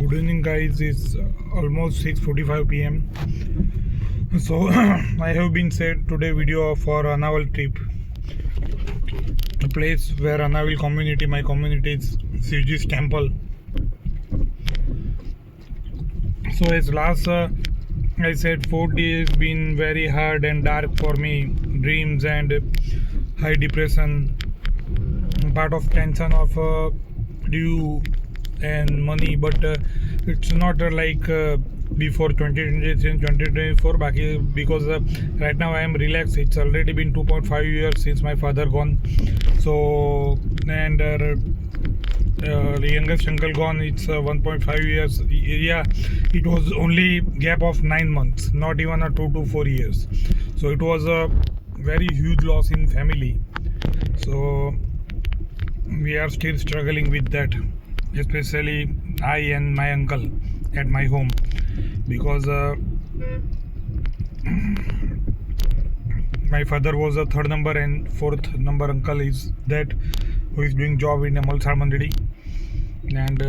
Good evening, guys. It's almost 6:45 p.m. So I have been set today video for Annaval trip, a place where Annaval community, my community is Sivji's temple. So as last I said, 4 days been very hard and dark for me. Dreams and high depression, part of tension of due and money, but it's not like before 2024 because right now I am relaxed. It's already been 2.5 years since my father gone, so and the youngest uncle gone. It's 1.5 years. Yeah, it was only gap of 9 months, not even a 2 to 4 years. So it was a very huge loss in family. So we are still struggling with that, especially I and my uncle at my home, because my father was a third number and fourth number uncle is that who is doing job in a Malsar Mandadi, and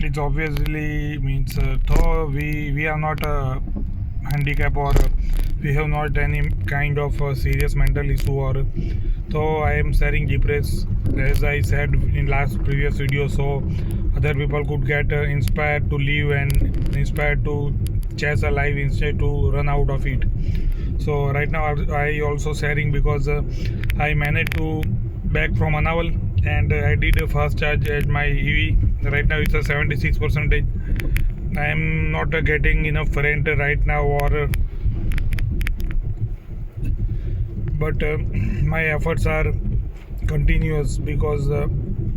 it obviously means though we are not a handicap or we have not any kind of serious mental issue, or though I am sharing depressed, as I said in last previous video, so other people could get inspired to live and inspired to chase a life instead to run out of it. So right now I also sharing because I managed to back from Annaval, and I did a fast charge at my EV. Right now it's a 76%. I am not getting enough rent right now, or but my efforts are continuous because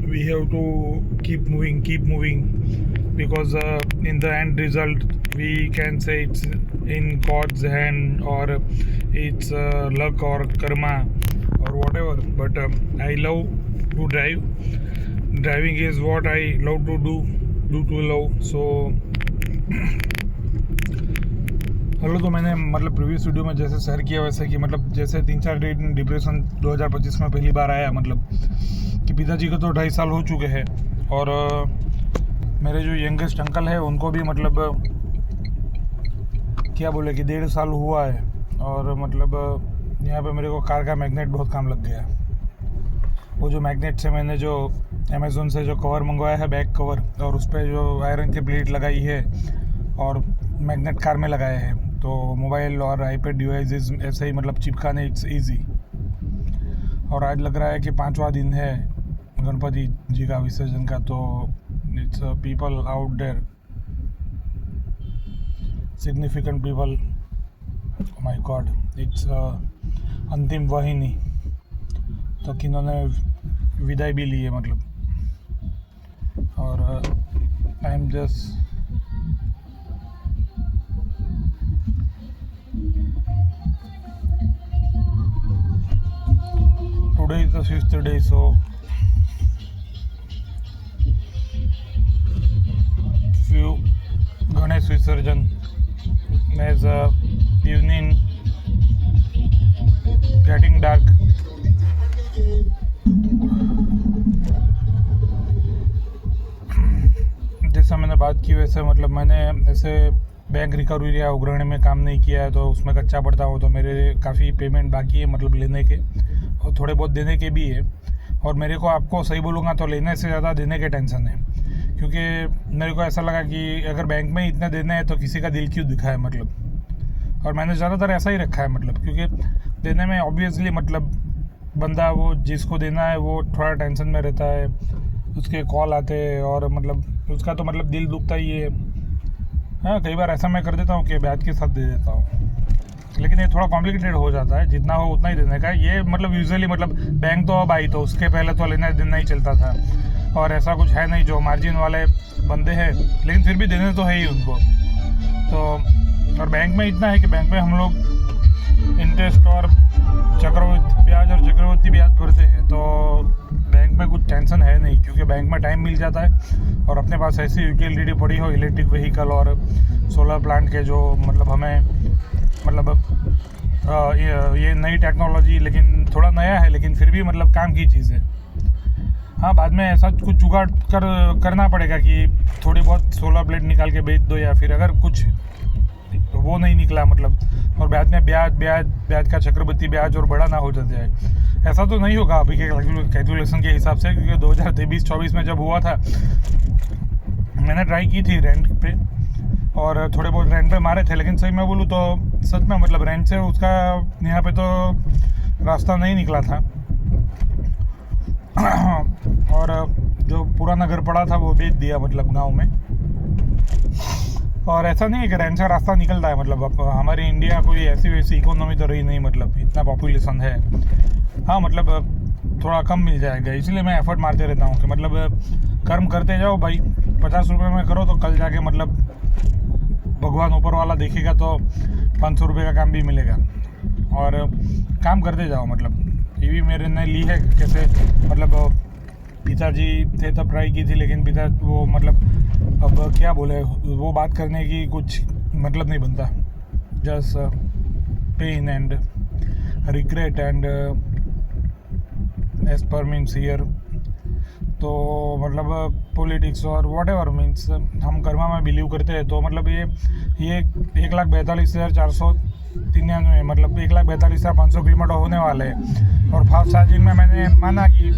we have to keep moving, because in the end result we can say it's in God's hand, or it's luck or karma or whatever, but I love to drive. Driving is what I love to do to love. So hello, तो मैंने मतलब previous video में जैसे share किया वैसे कि मतलब जैसे 3-4 दिन डिप्रेशन 2025 में पहली बार आया, मतलब कि पिताजी को तो 2.5 साल हो चुके हैं, और मेरे जो यंगेस्ट अंकल है उनको भी मतलब क्या बोले कि 1.5 साल हुआ है, और मतलब यहाँ पे मेरे को कार का मैग्नेट बहुत काम लग गया। वो जो मैग्नेट से मैंने जो अमेज़ोन से जो कवर मंगवाया है, बैक कवर, और उस पर जो आयरन की प्लेट लगाई है और मैग्नेट कार में लगाए हैं, तो मोबाइल और आईपैड डिवाइसेस ऐसे ही मतलब चिपकाने इट्स इजी। और आज लग रहा है कि 5वां दिन है गणपति जी का विसर्जन का, तो it's people out there, significant people, my god, it's अंतिम वाहिनी तो किन्होंने विदाई भी ली है मतलब, और I am just today is the 5th day, so few Ganesh Visarjan as evening getting dark. जैसा मैंने बात की वैसे मतलब मैंने ऐसे बैंक रिकवरी या अग्रणी में काम नहीं किया है, तो उसमें कच्चा पड़ता हो, तो मेरे काफ़ी पेमेंट बाकी है मतलब लेने के, और थोड़े बहुत देने के भी है। और मेरे को आपको सही बोलूँगा तो लेने से ज़्यादा देने के टेंशन है, क्योंकि मेरे को ऐसा लगा कि अगर बैंक में इतने देने हैं तो किसी का दिल क्यों दिखा है मतलब, और मैंने ज़्यादातर ऐसा ही रखा है मतलब, क्योंकि देने में ऑब्वियसली मतलब बंदा वो जिसको देना है वो थोड़ा टेंशन में रहता है, उसके कॉल आते हैं और मतलब उसका तो मतलब दिल दुखता ही है। हाँ, कई बार ऐसा मैं कर देता हूँ कि ब्याज के साथ दे देता हूँ, लेकिन ये थोड़ा कॉम्प्लिकेटेड हो जाता है, जितना हो उतना ही देने का। ये मतलब यूजुअली मतलब बैंक तो अब आई, तो उसके पहले तो लेना देना ही चलता था, और ऐसा कुछ है नहीं जो मार्जिन वाले बंदे हैं, लेकिन फिर भी देने तो है ही उनको। तो और बैंक में इतना है कि बैंक में हम लोग इंटरेस्ट और चक्रवृद्धि ब्याज भरते हैं, तो बैंक में कुछ टेंशन है नहीं, क्योंकि बैंक में टाइम मिल जाता है, और अपने पास ऐसी यूटिलिटी पड़ी हो, इलेक्ट्रिक व्हीकल और सोलर प्लांट के, जो मतलब हमें मतलब ये नई टेक्नोलॉजी, लेकिन थोड़ा नया है, लेकिन फिर भी मतलब काम की चीज़ है। हाँ, बाद में ऐसा कुछ जुगाड़ करना पड़ेगा कि थोड़ी बहुत सोलर प्लेट निकाल के बेच दो, या फिर अगर कुछ वो नहीं निकला मतलब, और बाद में ब्याज का चक्रवृद्धि ब्याज और बड़ा ना हो जाए। ऐसा तो नहीं होगा अभी के कैलकुलेशन के हिसाब से, क्योंकि 2023-24 में जब हुआ था मैंने ट्राई की थी रेंट पे, और थोड़े बहुत रेंट पे मारे थे, लेकिन सही में बोलूँ तो सच में मतलब रेंट से उसका यहाँ पे तो रास्ता नहीं निकला था। और जो पुराना घर पड़ा था वो बेच दिया मतलब गांव में। और ऐसा नहीं है कि रेंट से रास्ता निकलता है, मतलब अब हमारी इंडिया कोई ऐसी वैसी इकोनॉमी तो रही नहीं, मतलब इतना पॉपुलेशन है। हाँ मतलब थोड़ा कम मिल जाएगा, इसलिए मैं एफर्ट मारते रहता हूँ कि मतलब कर्म करते जाओ भाई। 50 रुपये में करो तो कल जाके मतलब भगवान ऊपर वाला देखेगा तो 500 रुपये का काम भी मिलेगा। और काम करते जाओ, मतलब ये भी मेरे ने ली है कैसे, मतलब पिताजी थे तब ट्राई की थी, लेकिन पिता वो मतलब अब क्या बोले, वो बात करने की कुछ मतलब नहीं बनता। Just pain and regret and as per means here. तो मतलब पॉलिटिक्स और वॉट एवर मीन्स हम कर्मा में बिलीव करते हैं। तो मतलब ये 1,42,493, मतलब 1,42,500 किलोमीटर होने वाले हैं। और फास्ट चार्जिंग में मैंने माना कि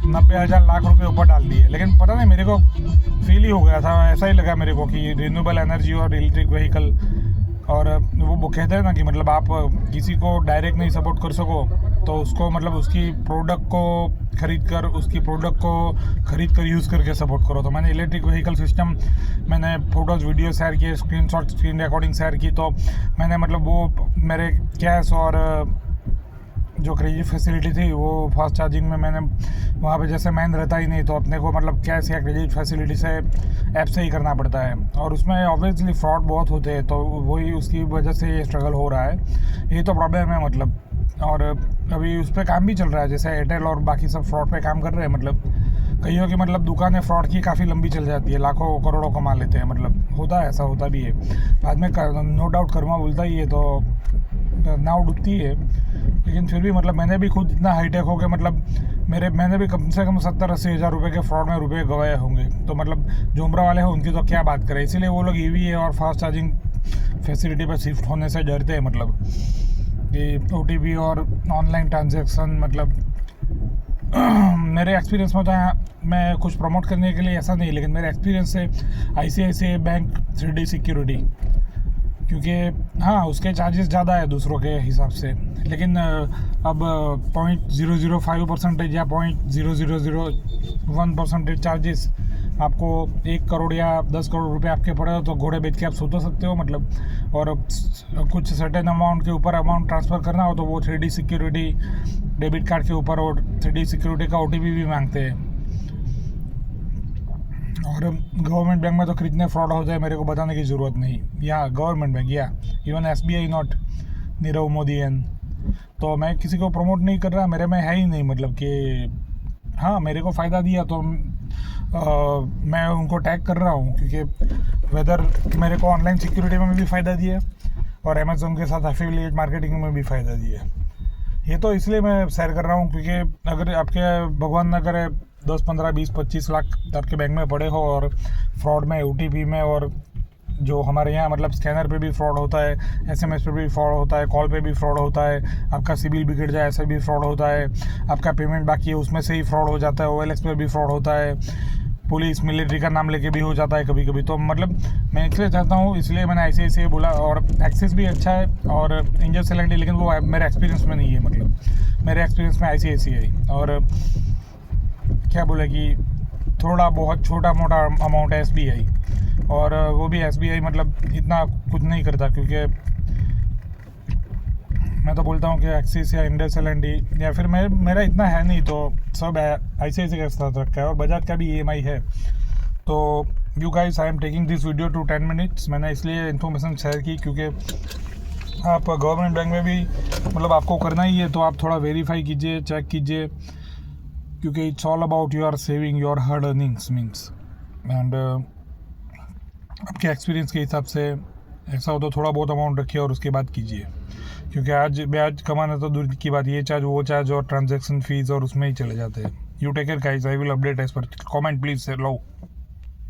90,000 लाख रुपए ऊपर डाल दिए, लेकिन पता नहीं मेरे को फील ही हो गया था, ऐसा ही लगा मेरे को कि रिन्यूएबल एनर्जी और इलेक्ट्रिक व्हीकल। और वो कहते हैं ना कि मतलब आप किसी को डायरेक्ट नहीं सपोर्ट कर सको, तो उसको मतलब उसकी प्रोडक्ट को खरीद कर यूज़ करके सपोर्ट करो। तो मैंने इलेक्ट्रिक व्हीकल सिस्टम, मैंने फ़ोटोज़ वीडियो शेयर किए, स्क्रीनशॉट स्क्रीन रिकॉर्डिंग शेयर की। तो मैंने मतलब वो मेरे कैश और जो क्रेडिट फैसिलिटी थी वो फास्ट चार्जिंग में मैंने वहाँ पे, जैसे मैन रहता ही नहीं तो अपने को मतलब कैश या क्रेडिट फैसिलिटी से ऐप से ही करना पड़ता है, और उसमें ऑब्वियसली फ्रॉड बहुत होते हैं। तो वही उसकी वजह से ये स्ट्रगल हो रहा है, ये तो प्रॉब्लम है मतलब। और अभी उस पर काम भी चल रहा है, जैसे एयरटेल और बाकी सब फ्रॉड पे काम कर रहे हैं। मतलब कईयों की मतलब दुकानें फ्रॉड की काफ़ी लंबी चल जाती है, लाखों करोड़ों कमा लेते हैं, मतलब होता है, ऐसा होता भी है। बाद में नो डाउट कर्मा बोलता ही है, तो नाव डूबती है। लेकिन फिर भी मतलब मैंने भी खुद इतना हाईटेक हो गया, मतलब मैंने भी कम से कम 70-80 हज़ार रुपये के फ्रॉड में रुपये गवाए होंगे। तो मतलब जो उम्र वाले हैं उनकी तो क्या बात करें, इसीलिए वो लोग ईवी है और फास्ट चार्जिंग फैसिलिटी पर शिफ्ट होने से डरते हैं। मतलब ये OTP और ऑनलाइन ट्रांजैक्शन, मतलब मेरे एक्सपीरियंस में तो मैं कुछ प्रमोट करने के लिए ऐसा नहीं, लेकिन मेरे एक्सपीरियंस से ICICI बैंक 3D सिक्योरिटी, क्योंकि हाँ उसके चार्जेस ज़्यादा है दूसरों के हिसाब से, लेकिन अब 0.005% या 0.0001% चार्जेस आपको 1 करोड़ या 10 करोड़ रुपए आपके पड़े हो तो घोड़े बेच के आप सो तो सकते हो मतलब। और कुछ सर्टेन अमाउंट के ऊपर अमाउंट ट्रांसफ़र करना हो तो वो 3D सिक्योरिटी डेबिट कार्ड के ऊपर और 3D सिक्योरिटी का OTP भी मांगते हैं। और गवर्नमेंट बैंक में तो कितने फ्रॉड हो जाए मेरे को बताने की ज़रूरत नहीं, या गवर्नमेंट बैंक या even SBI not Nirav Modi and. तो मैं किसी को प्रमोट नहीं कर रहा, मेरे में है ही नहीं, मतलब कि हाँ मेरे को फ़ायदा दिया तो मैं उनको टैग कर रहा हूँ, क्योंकि वेदर मेरे को ऑनलाइन सिक्योरिटी में भी फ़ायदा दिया और अमेज़न के साथ एफिलिएट मार्केटिंग में भी फ़ायदा दिया। ये तो इसलिए मैं शेयर कर रहा हूँ क्योंकि अगर आपके भगवान न करे 10, 15, 20, 25 लाख आपके बैंक में पड़े हो और फ्रॉड में OTP में, और जो हमारे यहाँ मतलब स्कैनर पे भी फ्रॉड होता है, SMS पे भी फ्रॉड होता है, कॉल पे भी फ्रॉड होता है, आपका सिबिल बिगड़ जाए ऐसे भी फ्रॉड होता है, आपका पेमेंट बाकी है उसमें से ही फ्रॉड हो जाता है, OLX पे भी फ्रॉड होता है, पुलिस मिलिट्री का नाम लेके भी हो जाता है कभी कभी। तो मतलब मैं इसलिए चाहता हूँ, इसलिए मैंने ICICI बोला। और एक्सिस भी अच्छा है और इंडियन सैलेंडी, लेकिन वो मेरे एक्सपीरियंस में नहीं है, मतलब मेरे एक्सपीरियंस में ICICI। और क्या बोले कि थोड़ा बहुत छोटा मोटा अमाउंट है SBI, और वो भी SBI मतलब इतना कुछ नहीं करता, क्योंकि मैं तो बोलता हूँ कि एक्सिस या इंडस एल&डी या फिर मेरा इतना है नहीं, तो सब ICICI के साथ रखा है, और बजाज का भी EMI है। तो you guys, I am taking this video to 10 minutes. मैंने इसलिए इन्फॉर्मेशन शेयर की क्योंकि आप गवर्नमेंट बैंक में भी मतलब आपको करना ही है, तो आप थोड़ा वेरीफाई कीजिए, चेक कीजिए, क्योंकि it's all about your saving your hard earnings means. And आपके एक्सपीरियंस के हिसाब से ऐसा हो तो थोड़ा बहुत अमाउंट रखिए और उसके बाद कीजिए, क्योंकि आज ब्याज कमाना तो दूर की बात, ये चार्ज वो चार्ज और ट्रांजैक्शन फीस और उसमें ही चले जाते हैं। You take care, guys. I will update as per comment. Please, love.